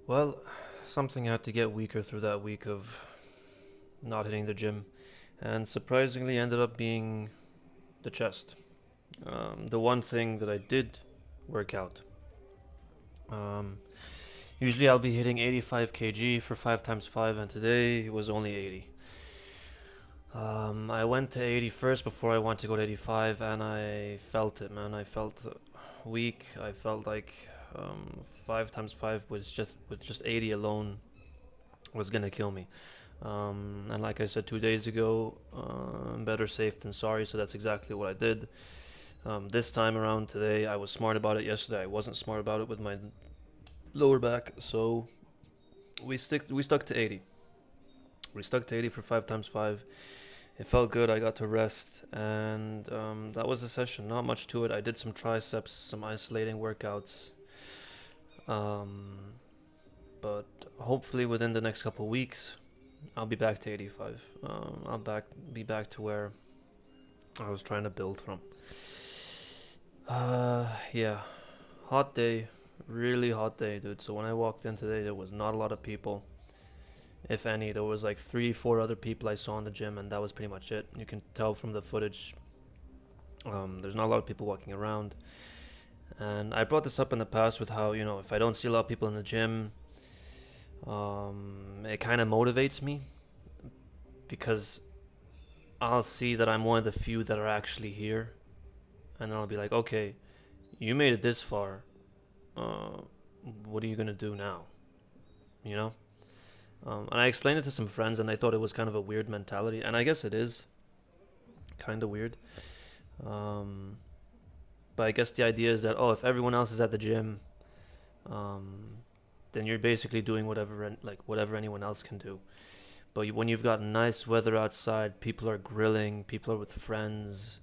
Well, something had to get weaker through that week of not hitting the gym, and surprisingly ended up being the chest. The one thing that I did work out. Um, Usually I'll be hitting 85 kg for 5 times 5, and today it was only 80. I went to 80 first before I went to go to 85, and I felt it, man. I felt weak. I felt like 5 times 5 was just 80 alone was gonna kill me. And like I said 2 days ago, better safe than sorry. So that's exactly what I did. This time around today, I was smart about it. Yesterday, I wasn't smart about it with my lower back. So we stuck to 80. We stuck to 80 for 5 times 5. It felt good. I got to rest, and that was the session. Not much to it. I did some triceps, some isolating workouts. Um, but hopefully within the next couple of weeks, I'll be back to 85. Be back to where I was trying to build from. Yeah, hot day, really hot day, dude. So when I walked in today, there was not a lot of people, if any. There was like three, four other people I saw in the gym, and that was pretty much it. You can tell from the footage. There's not a lot of people walking around, and I brought this up in the past with how if I don't see a lot of people in the gym, it kind of motivates me because I'll see that I'm one of the few that are actually here, and then I'll be like, okay, you made it this far. Uh, what are you gonna do now? You know? And I explained it to some friends, and they thought it was kind of a weird mentality, and I guess it is kind of weird. Um, but I guess the idea is that if everyone else is at the gym, um, then you're basically doing whatever anyone else can do. But when you've got nice weather outside, people are grilling, people are with friends,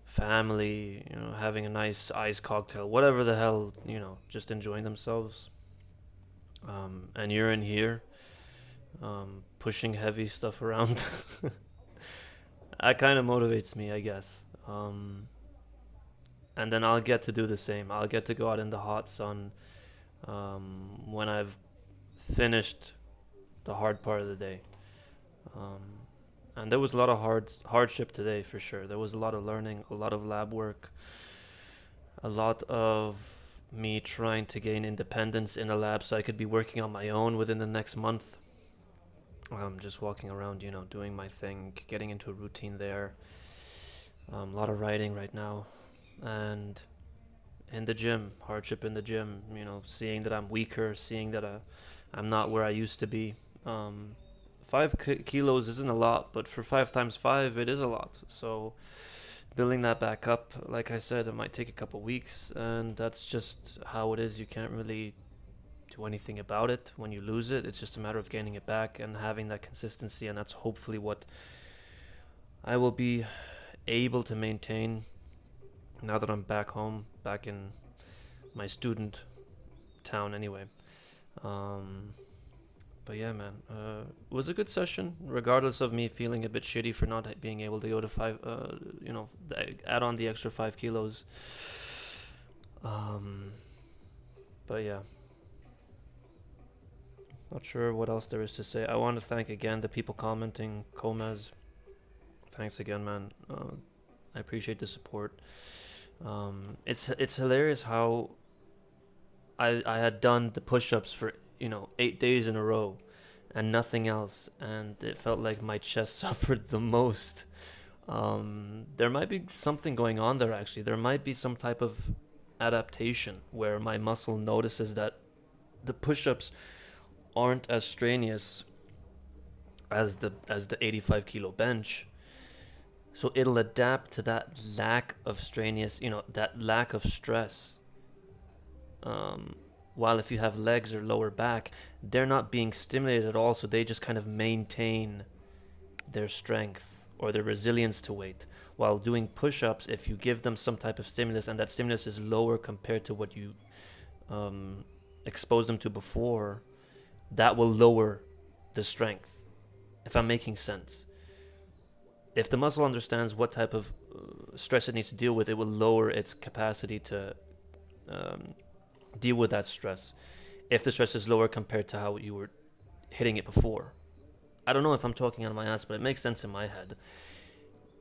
family, having a nice iced cocktail, whatever the hell, just enjoying themselves. And you're in here, pushing heavy stuff around. That kind of motivates me, I guess. And then I'll get to do the same. I'll get to go out in the hot sun when I've finished the hard part of the day. Um, and there was a lot of hardship today for sure. There was a lot of learning, a lot of lab work, a lot of me trying to gain independence in the lab so I could be working on my own within the next month. Just walking around, doing my thing, getting into a routine there. A lot of writing right now, and in the gym, hardship in the gym. Seeing that I'm weaker, seeing that I'm not where I used to be. 5 kilos isn't a lot, but for 5 times 5, it is a lot. So building that back up, like I said, it might take a couple weeks, and that's just how it is. You can't really do anything about it when you lose it. It's just a matter of gaining it back and having that consistency, and that's hopefully what I will be able to maintain now that I'm back home, back in my student town anyway. Um, but yeah, man, it was a good session, regardless of me feeling a bit shitty for not being able to go to five, add on the extra 5 kilos. Um, but yeah, not sure what else there is to say. I want to thank again the people commenting. Gomez, thanks again, man. I appreciate the support. It's hilarious how I had done the push-ups for 8 days in a row, and nothing else, and it felt like my chest suffered the most. There might be something going on there actually. There might be some type of adaptation where my muscle notices that the push-ups aren't as strenuous as the 85 kilo bench, so it'll adapt to that lack of strenuous, that lack of stress. Um, while if you have legs or lower back, they're not being stimulated at all, so they just kind of maintain their strength or their resilience to weight. While doing push-ups, if you give them some type of stimulus and that stimulus is lower compared to what you um, exposed them to before, that will lower the strength. If I'm making sense, if the muscle understands what type of stress it needs to deal with, it will lower its capacity to um, deal with that stress. if the stress is lower compared to how you were hitting it before. I don't know if I'm talking out of my ass, but it makes sense in my head.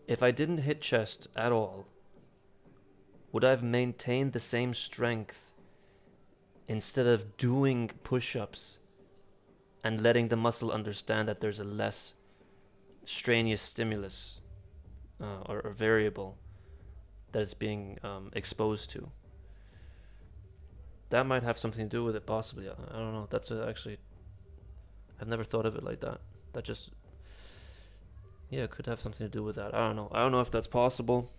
If I didn't hit chest at all, would I have maintained the same strength instead of doing push-ups and letting the muscle understand that there's a less strenuous stimulus or variable that it's being exposed to? That might have something to do with it, possibly. I don't know. Actually, I've never thought of it like that. That just, yeah, it could have something to do with that. I don't know. I don't know if that's possible.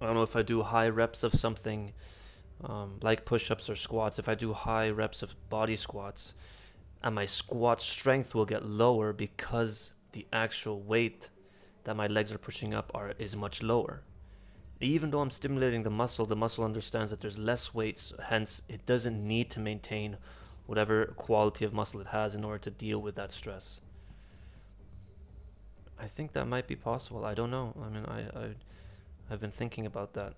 I don't know if I do high reps of something like push-ups or squats. If I do high reps of body squats, and my squat strength will get lower because the actual weight that my legs are pushing up is much lower. Even though I'm stimulating the muscle understands that there's less weight, hence it doesn't need to maintain whatever quality of muscle it has in order to deal with that stress. I think that might be possible. I don't know. I mean, I've been thinking about that,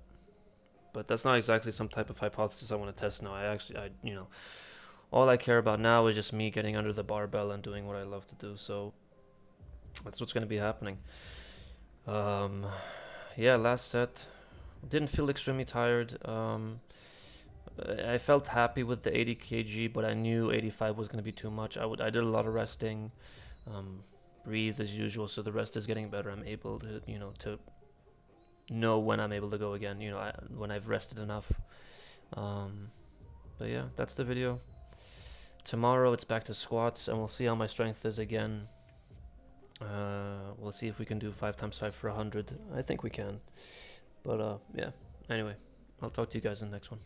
but that's not exactly some type of hypothesis I want to test now. All I care about now is just me getting under the barbell and doing what I love to do. So that's what's going to be happening. Yeah, last set. Didn't feel extremely tired. I felt happy with the 80 kg, but I knew 85 was going to be too much. I did a lot of resting, breathe as usual, so the rest is getting better. I'm able to, to know when I'm able to go again, when I've rested enough. But yeah, that's the video. Tomorrow it's back to squats, and we'll see how my strength is again. We'll see if we can do 5 times 5 for 100. I think we can. But yeah, anyway, I'll talk to you guys in the next one.